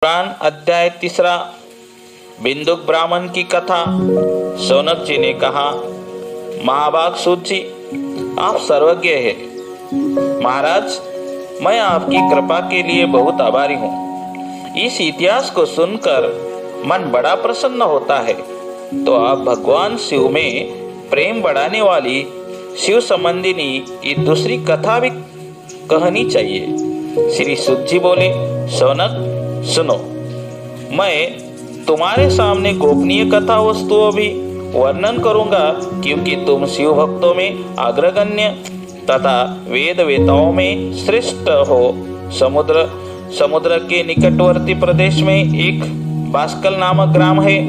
पुराण अध्याय 3। बिंदुक ब्राह्मण की कथा। सौनक जी ने कहा, महाभाग सूत जी, आप सर्वज्ञ हैं। महाराज, मैं आपकी कृपा के लिए बहुत आभारी हूँ। इस इतिहास को सुनकर मन बड़ा प्रसन्न होता है। तो आप भगवान शिव में प्रेम बढ़ाने वाली शिव संबंधिनी की दूसरी कथा भी कहनी चाहिए। श्री सूत जी बोले, सौनक सुनो, मैं तुम्हारे सामने गोपनीय कथा वस्तुओं भी वर्णन करूंगा, क्योंकि तुम शिव भक्तों में अग्रगण्य तथा वेद वेताओं में श्रेष्ठ हो। समुद्र के निकटवर्ती प्रदेश में एक बास्कल नामक ग्राम है,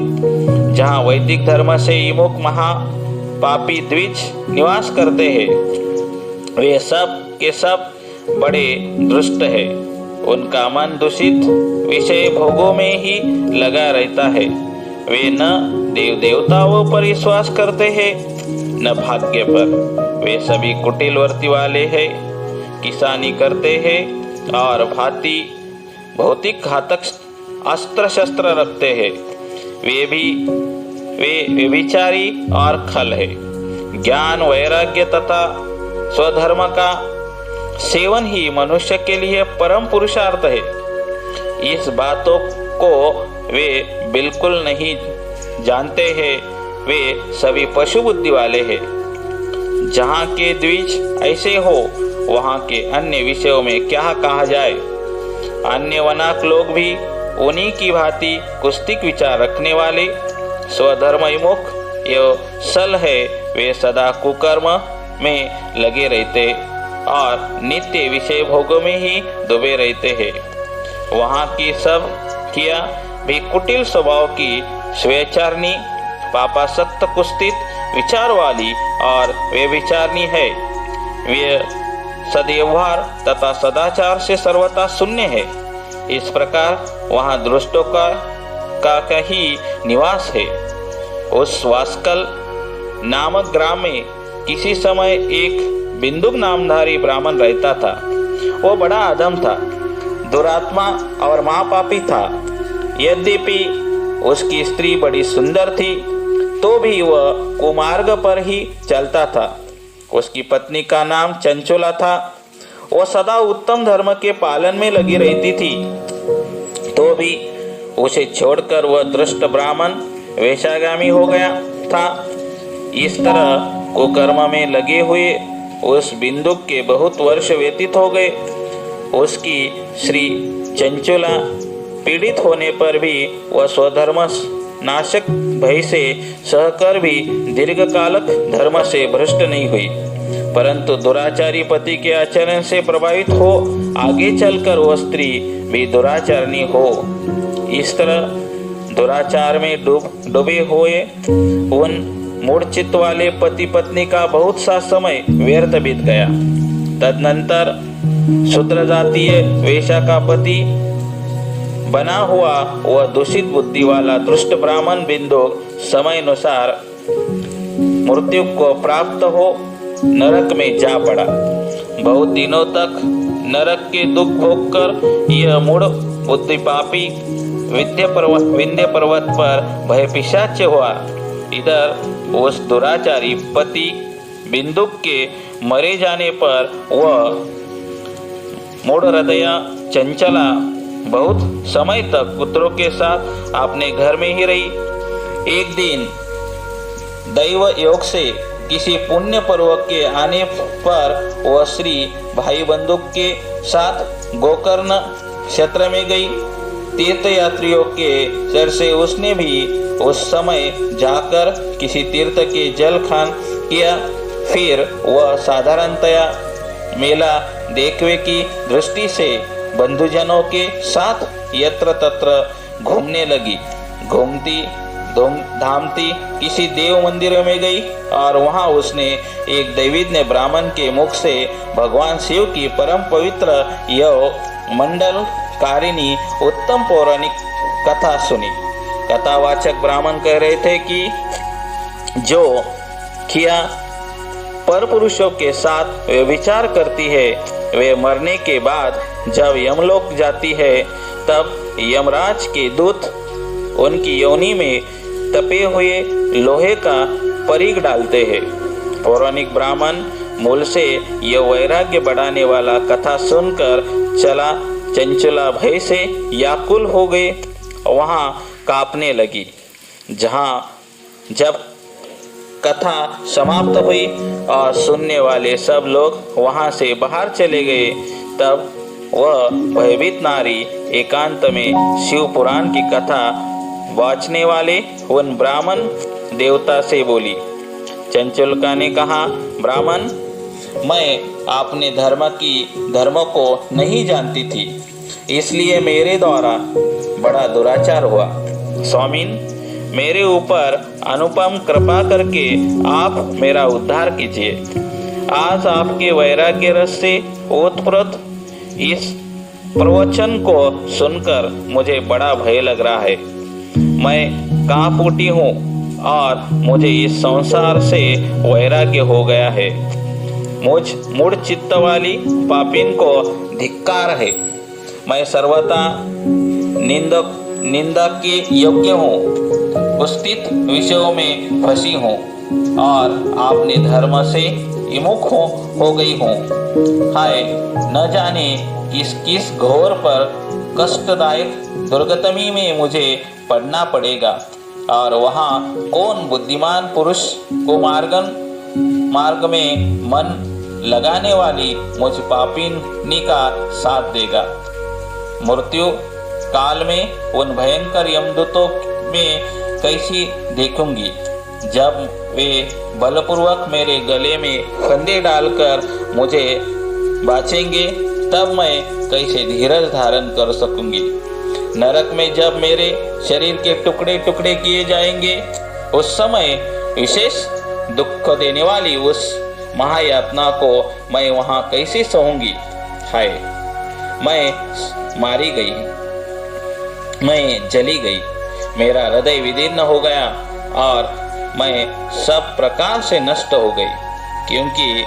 जहाँ वैदिक धर्म से विमुख महापापी द्विज निवास करते हैं। वे सब के सब बड़े दुष्ट है। उनका मन दूषित विषय भोगों में ही लगा रहता है। वे न देव देवताओं पर विश्वास करते हैं, न भाग्य पर। वे सभी कुटिल वृत्ति वाले हैं, किसानी करते हैं और भांति भौतिक घातक अस्त्र शस्त्र रखते हैं। वे व्यभिचारी और खल है। ज्ञान, वैराग्य तथा स्वधर्म का सेवन ही मनुष्य के लिए परम पुरुषार्थ है। इस बातों को वे बिल्कुल नहीं जानते हैं। वे सभी पशु बुद्धि वाले हैं। जहाँ के द्विज ऐसे हो, वहाँ के अन्य विषयों में क्या कहा जाए। अन्य वनाक लोग भी उन्हीं की भांति कुस्तिक विचार रखने वाले, स्वधर्म विमुख एवं सल है। वे सदा कुकर्म में लगे रहते और नित्य विषय भोगों में ही डूबे रहते हैं। वहाँ की सब किया भी कुटिल स्वभाव की, स्वेच्छारणी, पापासक्त, कुस्तित विचार वाली और वे विचारणी है। वे सद्व्यवहार तथा सदाचार से सर्वथा शून्य है। इस प्रकार वहाँ दुष्टों का ही निवास है। उस वास्कल नामक ग्राम में किसी समय एक बिंदुक नामधारी ब्राह्मण रहता था। वो बड़ा अधम था, दुरात्मा और महापापी था। यद्यपि उसकी स्त्री बड़ी सुंदर थी, तो भी वह कुमार्ग पर ही चलता था। उसकी पत्नी का नाम चंचुला था। वो सदा उत्तम धर्म के पालन में लगी रहती थी, तो भी उसे छोड़कर वह दुष्ट ब्राह्मण वेश्यागामी हो गया था। इस तरह कुकर्म में लगे हुए उस बिंदुक के बहुत वर्ष व्यतीत हो गए। उसकी श्री चंचुला पीड़ित होने पर भी वह स्वधर्म नाशक भय से सहकर भी दीर्घकालक धर्म से भ्रष्ट नहीं हुई, परंतु दुराचारी पति के आचरण से प्रभावित हो आगे चलकर वह स्त्री भी दुराचारणी हो। इस तरह दुराचार में डूबे हुए उन मूढ़चित्त वाले पति पत्नी का बहुत सा समय व्यर्थ बीत गया। तदनंतर शूद्र जातीय वेश्या का पति बना हुआ वह दूषित बुद्धि वाला दुष्ट ब्राह्मण बिंदुक समय अनुसार मृत्यु को प्राप्त हो नरक में जा पड़ा। बहुत दिनों तक नरक के दुख भोगकर यह मूढ़ बुद्धि पापी विंध्य पर्वत पर भय पिशाच हुआ। इधर उस दुराचारी पति बिंदुक के मरे जाने पर वह मूढ़ हृदय चंचला बहुत समय तक पुत्रों के साथ अपने घर में ही रही। एक दिन दैव योग से किसी पुण्य पर्व के आने पर वह श्री भाई बंदुक के साथ गोकर्ण क्षेत्र में गई। तीर्थयात्रियों के चर से उसने भी उस समय जाकर किसी तीर्थ के जल खान किया। फिर वह साधारणतया मेला देखने की दृष्टि से बंधुजनों के साथ यत्र तत्र घूमने लगी। घूमती धामती किसी देव मंदिर में गई और वहां उसने एक दैविज्ञ ब्राह्मण के मुख से भगवान शिव की परम पवित्र यह मंडल कारिणी उत्तम पौराणिक कथा सुनी। कथावाचक ब्राह्मण कह रहे थे कि जो किया पर पुरुषों के साथ वे विचार करती है, वे मरने के बाद जब यमलोक जाती है, तब यमराज के दूत उनकी योनि में तपे हुए लोहे का परीख डालते हैं। पौराणिक ब्राह्मण मूल से यह वैराग्य बढ़ाने वाला कथा सुनकर चला चंचला भय से व्याकुल हो गए, वहाँ कांपने लगी। जब कथा समाप्त हुई और सुनने वाले सब लोग वहां से बाहर चले गए, तब वह भयभीत नारी एकांत में शिव पुराण की कथा वाचने वाले उन ब्राह्मण देवता से बोली। चंचुलिका ने कहा, ब्राह्मण, मैं अपने धर्म को नहीं जानती थी, इसलिए मेरे द्वारा बड़ा दुराचार हुआ। स्वामीन, मेरे ऊपर अनुपम कृपा करके आप मेरा उद्धार कीजिए। आज आपके वैराग्य रस से ओतप्रोत इस प्रवचन को सुनकर मुझे बड़ा भय लग रहा है। मैं कांप उठी हूँ और मुझे इस संसार से वैराग्य हो गया है। मुझ मूढ़ चित्त वाली पापिन को धिक्कार है। मैं सर्वथा निंदा के योग्य हूँ, उपस्थित विषयों में फंसी हूँ और अपने धर्म से विमुख हो गई हूँ। हाय, न जाने किस घोर पर कष्टदायक दुर्गतमी में मुझे पड़ना पड़ेगा और वहाँ कौन बुद्धिमान पुरुष को मार्ग में मन लगाने वाली मुझ पापिनी का साथ देगा। मृत्यु काल में उन भयंकर यमदूतों में कैसी देखूंगी जब वे बलपूर्वक मेरे गले में फंदे डालकर मुझे बाचेंगे, तब मैं कैसे धीरज धारण कर सकूंगी। नरक में जब मेरे शरीर के टुकड़े टुकड़े किए जाएंगे, उस समय विशेष दुख देने वाली उस महायातना को मैं वहां कैसे सहूंगी। हाय, मैं मारी गई, मैं जली गई, मेरा हृदय विदीर्ण हो गया और मैं सब प्रकार से नष्ट हो गई, क्योंकि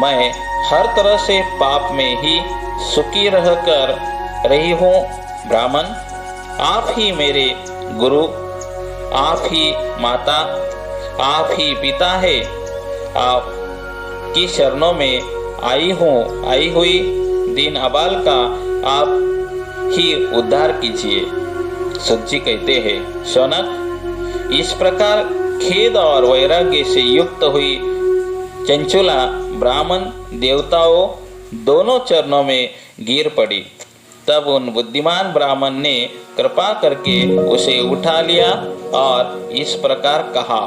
मैं हर तरह से पाप में ही सुखी रहकर रही हूँ। ब्राह्मण, आप ही मेरे गुरु, आप ही माता, आप ही पिता है। आप की शरणों में आई हुई दीन अबाल का आप ही उद्धार कीजिए। सूत जी कहते हैं, शौनक, इस प्रकार खेद और वैराग्य से युक्त हुई चंचुला ब्राह्मण देवताओं दोनों चरणों में गिर पड़ी। तब उन बुद्धिमान ब्राह्मण ने कृपा करके उसे उठा लिया और इस प्रकार कहा,